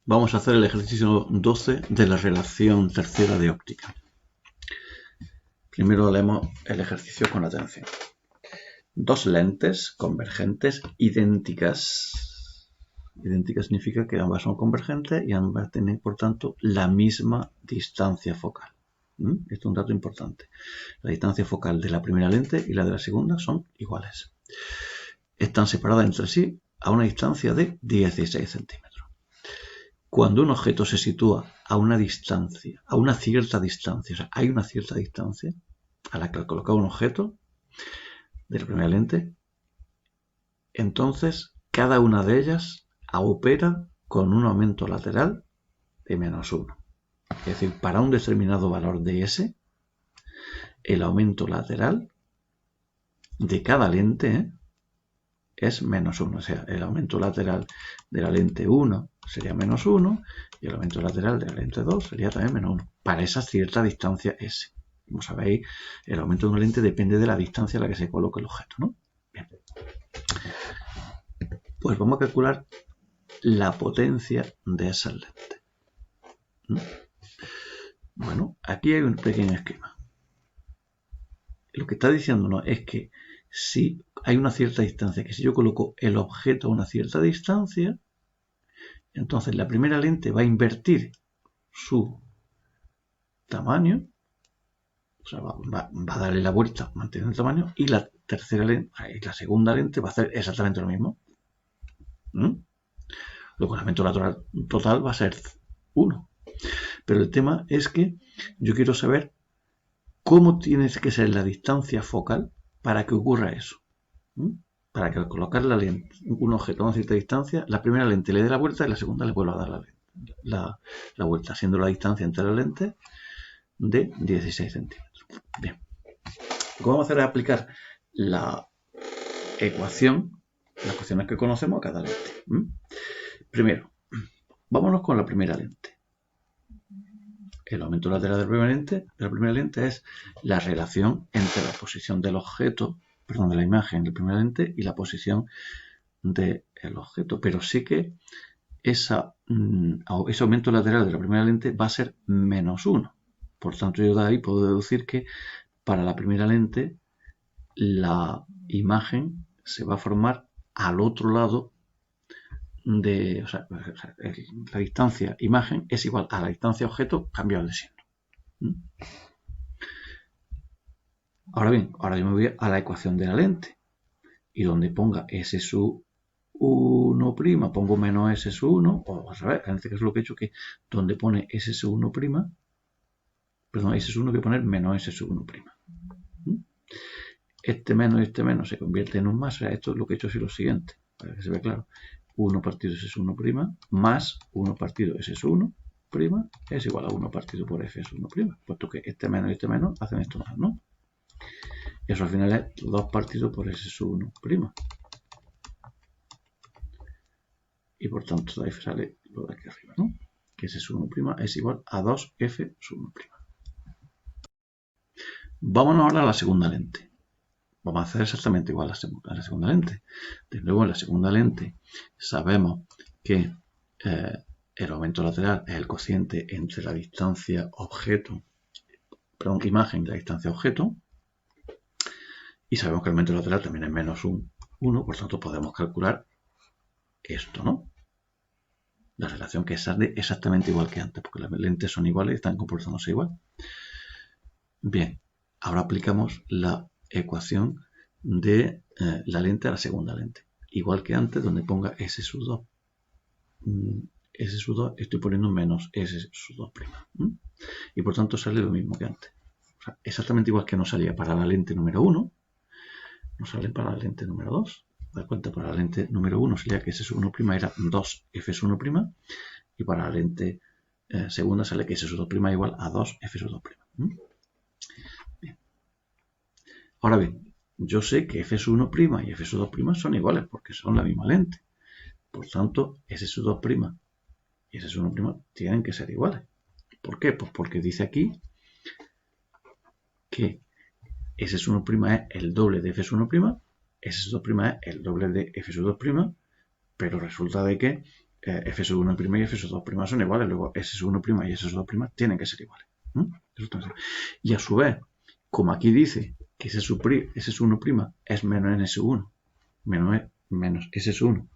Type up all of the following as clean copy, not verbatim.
Vamos a hacer el ejercicio 12 de la relación tercera de óptica. Primero leemos el ejercicio con atención. Dos lentes convergentes idénticas. Idénticas significa que ambas son convergentes y ambas tienen, por tanto, la misma distancia focal. Esto es un dato importante. La distancia focal de la primera lente y la de la segunda son iguales. Están separadas entre sí a una distancia de 16 centímetros. Cuando un objeto se sitúa a una distancia, a una cierta distancia, o sea, hay una cierta distancia a la que al colocar un objeto de la primera lente, entonces cada una de ellas opera con un aumento lateral de -1. Es decir, para un determinado valor de S, el aumento lateral de cada lente es -1. O sea, el aumento lateral de la lente 1 sería -1 y el aumento lateral de la lente 2 sería también -1 para esa cierta distancia S. Como sabéis, el aumento de una lente depende de la distancia a la que se coloque el objeto, ¿no? Bien. Pues vamos a calcular la potencia de esas lentes. Bueno, aquí hay un pequeño esquema. Lo que está diciéndonos es que si hay una cierta distancia, que si yo coloco el objeto a una cierta distancia, entonces la primera lente va a invertir su tamaño, o sea, va a darle la vuelta manteniendo el tamaño, y la tercera lente, la segunda lente va a hacer exactamente lo mismo. Luego el aumento lateral total va a ser 1. Pero el tema es que yo quiero saber cómo tiene que ser la distancia focal para que ocurra eso. Para que al colocar la lente, un objeto a una cierta distancia, la primera lente le dé la vuelta y la segunda le vuelva a dar la vuelta, siendo la distancia entre las lentes de 16 centímetros. Bien. Lo que vamos a hacer es aplicar la ecuación, las ecuaciones que conocemos a cada lente. Primero, vámonos con la primera lente. El aumento lateral de la primera lente es la relación entre la posición del objeto, perdón, de la imagen de la primera lente y la posición del objeto. Pero sí que ese aumento lateral de la primera lente va a ser -1. Por tanto, yo de ahí puedo deducir que para la primera lente la imagen se va a formar al otro lado o sea, la distancia imagen es igual a la distancia objeto cambiado de signo. Ahora bien, ahora yo me voy a la ecuación de la lente y donde ponga S sub 1', pongo menos S sub 1, o al revés, en este caso lo que he hecho es que donde pone S sub 1', perdón, S sub 1 voy a poner menos S sub 1'. Este menos y este menos se convierte en un más, o sea, esto es lo que he hecho, es lo siguiente, para que se vea claro. 1 partido S sub 1' más 1 partido S sub 1' es igual a 1 partido por F sub 1', puesto que este menos y este menos hacen esto más, ¿no? Eso al final es 2 partido por S sub 1'. Y por tanto de ahí sale lo de aquí arriba, ¿no? Que S sub 1' es igual a 2F sub 1'. Vámonos ahora a la segunda lente. Vamos a hacer exactamente igual a la segunda lente. De nuevo, en la segunda lente sabemos que el aumento lateral es el cociente entre la distancia imagen y la distancia objeto. Y sabemos que el aumento lateral también es -1, por tanto podemos calcular esto, ¿no? La relación que sale exactamente igual que antes, porque las lentes son iguales y están comportándose igual. Bien, ahora aplicamos la ecuación de la lente a la segunda lente. Igual que antes, donde ponga S sub 2. S sub 2 estoy poniendo menos S sub 2'. Y por tanto sale lo mismo que antes. O sea, exactamente igual que nos salía para la lente número 1, nos sale para la lente número 2. Da cuenta, para la lente número 1 sería que S sub 1' era 2F sub 1', y para la lente segunda sale que S sub 2' es igual a 2F sub 2'. Bien. Ahora bien, yo sé que F sub 1' y F sub 2' son iguales porque son la misma lente. Por tanto, S sub 2' y S sub 1' tienen que ser iguales. ¿Por qué? Pues porque dice aquí que S sub 1' es el doble de F sub 1', S sub 2' es el doble de F sub 2', pero resulta de que f1' y f2' son iguales, luego s1' y s2' tienen que ser iguales. Y a su vez, como aquí dice que s1' es menos ns1, menos s1,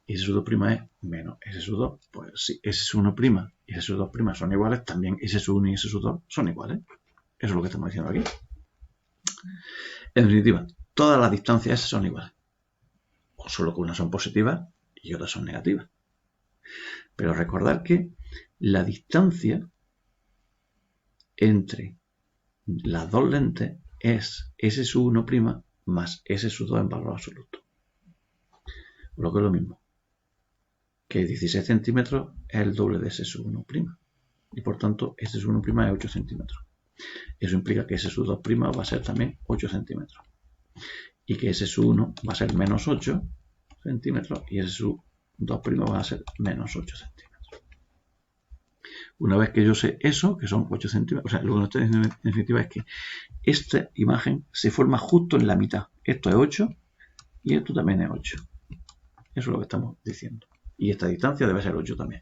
y s2' es menos s2, pues si s1' y s2' son iguales, también s1 y s2 son iguales. Eso es lo que estamos diciendo aquí. En definitiva, todas las distancias son iguales. O solo que unas son positivas y otras son negativas. Pero recordad que la distancia entre las dos lentes es S1' más S2 en valor absoluto. Lo que es lo mismo. Que 16 centímetros es el doble de S1'. Y por tanto, S1' es 8 centímetros. Eso implica que S2' va a ser también 8 centímetros. Y que S1 va a ser menos 8 centímetros y S2' va a ser menos 8 centímetros. Una vez que yo sé eso, que son 8 centímetros, o sea, lo que nos está diciendo en definitiva es que esta imagen se forma justo en la mitad. Esto es 8 y esto también es 8. Eso es lo que estamos diciendo. Y esta distancia debe ser 8 también.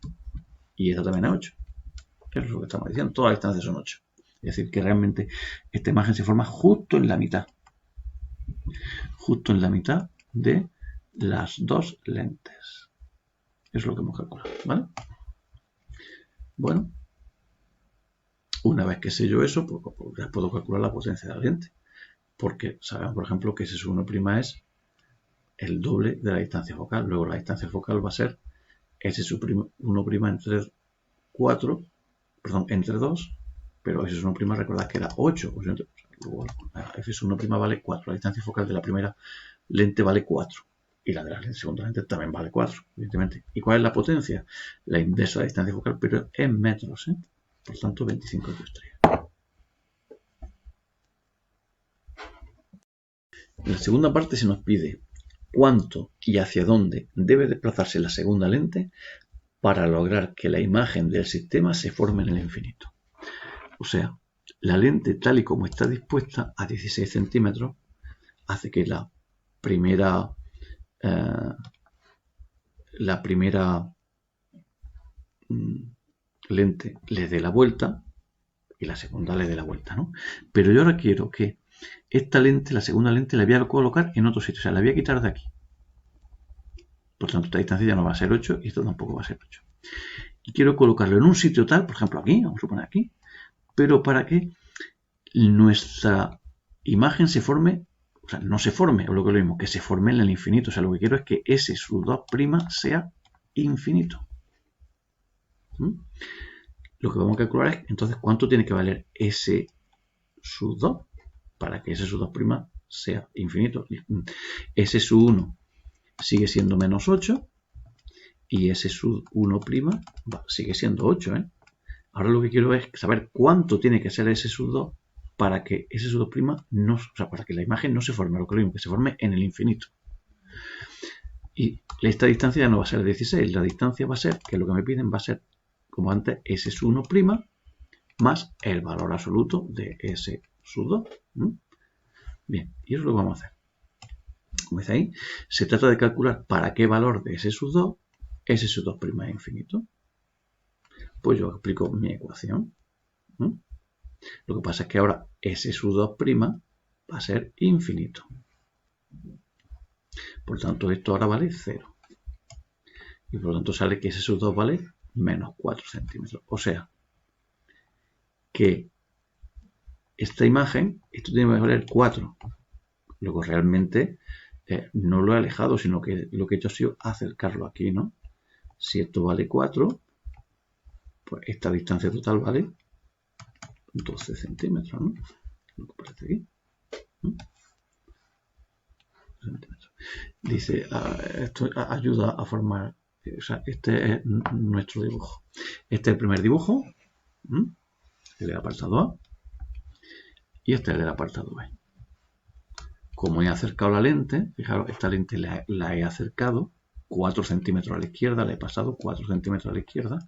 Y esta también es 8. Eso es lo que estamos diciendo. Todas las distancias son 8. Es decir, que realmente esta imagen se forma justo en la mitad. Justo en la mitad de las dos lentes. Eso es lo que hemos calculado, ¿vale? Bueno, una vez que sé yo eso, pues ya puedo calcular la potencia de la lente. Porque sabemos, por ejemplo, que S1' es el doble de la distancia focal. Luego la distancia focal va a ser S1' entre 4, perdón, entre 2, pero S1' recordad que era 8. Luego F1' vale 4. La distancia focal de la primera lente vale 4. Y la de la segunda lente también vale 4, evidentemente. ¿Y cuál es la potencia? La inversa de la distancia focal, pero en metros, ¿eh? Por tanto, 25 estrellas. En la segunda parte se nos pide cuánto y hacia dónde debe desplazarse la segunda lente para lograr que la imagen del sistema se forme en el infinito. O sea, la lente tal y como está dispuesta a 16 centímetros hace que la primera lente le dé la vuelta y la segunda le dé la vuelta, ¿no? Pero yo ahora quiero que esta lente, la segunda lente, la voy a colocar en otro sitio, o sea, la voy a quitar de aquí. Por tanto, esta distancia ya no va a ser 8 y esto tampoco va a ser 8. Y quiero colocarlo en un sitio tal, por ejemplo aquí, vamos a poner aquí, pero para que nuestra imagen se forme, o sea, no se forme, o lo que es lo mismo, que se forme en el infinito. O sea, lo que quiero es que S2' sea infinito. Lo que vamos a calcular es, entonces, cuánto tiene que valer S2 para que S2' sea infinito. S1 sigue siendo menos 8 y S1' sigue siendo 8, ¿eh? Ahora lo que quiero es saber cuánto tiene que ser S2 para que S2' no, o sea, para que la imagen no se forme, lo que mismo, que se forme en el infinito. Y esta distancia ya no va a ser 16, la distancia va a ser, que lo que me piden va a ser, como antes, S1' más el valor absoluto de S2. Bien, y eso es lo que vamos a hacer. Como dice ahí, se trata de calcular para qué valor de S2 S2' es infinito. Pues yo explico mi ecuación. Lo que pasa es que ahora S2' va a ser infinito. Por tanto, esto ahora vale 0. Y por lo tanto sale que S2 vale menos 4 centímetros. O sea, que esta imagen, esto tiene que valer 4. Luego realmente no lo he alejado, sino que lo que he hecho ha sido acercarlo aquí, ¿no? Si esto vale 4, pues esta distancia total vale 12 centímetros, ¿no? Lo que aparece aquí. Dice, esto ayuda a formar, o sea, este es nuestro dibujo. Este es el primer dibujo, el del apartado A, y este es el del apartado B. Como he acercado la lente, fijaros, esta lente la he acercado 4 centímetros a la izquierda, le he pasado 4 centímetros a la izquierda.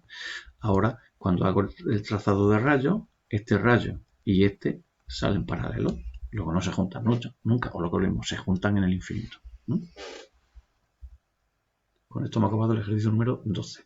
Ahora, cuando hago el trazado de rayos, este rayo y este salen paralelos. Luego no se juntan nunca, o lo que mismo, se juntan en el infinito. Con esto hemos acabado el ejercicio número 12.